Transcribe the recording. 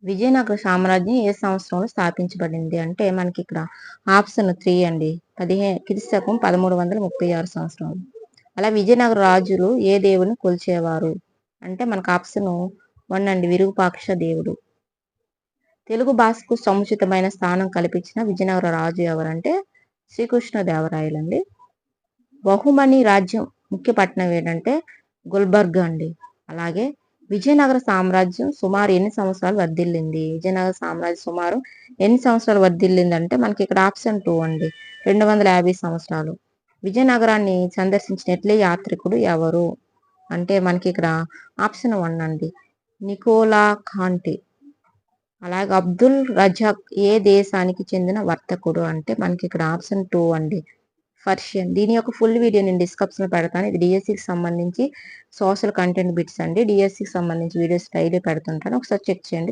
విజయనగర సామ్రాజ్యం ఏ సంవత్సరంలో స్థాపించబడింది అంటే మనకి ఇక్కడ ఆప్షన్ 3 అండి. క్రీస్తు 1336 సంవత్సరంలో. అలా విజయనగర రాజులు ఏ దేవుని కొలిచేవారు అంటే మనకు ఆప్షన్ 1 అండి, విరూపాక్ష దేవుడు. తెలుగు భాషకు సముచితమైన స్థానం కల్పించిన విజయనగర రాజు ఎవరంటే శ్రీకృష్ణదేవరాయలండి. బహుమని రాజ్యం ముఖ్య పట్టణం ఏంటంటే గుల్బర్గా అండి. అలాగే విజయనగర సామ్రాజ్యం సుమారు ఎన్ని సంవత్సరాలు వర్ధిల్లింది? విజయనగర సామ్రాజ్యం సుమారు ఎన్ని సంవత్సరాలు వర్ధిల్లింది అంటే మనకి ఇక్కడ ఆప్షన్ 2 అండి, 250 సంవత్సరాలు. విజయనగరాన్ని సందర్శించిన ఇటలీ యాత్రికుడు ఎవరు అంటే మనకి ఇక్కడ ఆప్షన్ 1 అండి, నికోలా కాంటి. అలాగే అబ్దుల్ రజాక్ ఏ దేశానికి చెందిన వర్తకుడు అంటే మనకి ఇక్కడ ఆప్షన్ 2 అండి, పర్షియన్. దీని యొక్క ఫుల్ వీడియో నేను డిస్క్రిప్షన్లో పెడతాను. ఇది డిఎస్సికి సంబంధించి సోషల్ కంటెంట్ బిట్స్ అండి. డిఎస్సికి సంబంధించి వీడియోస్ డైలీ పెడుతుంటాను, ఒకసారి చెక్ చేయండి.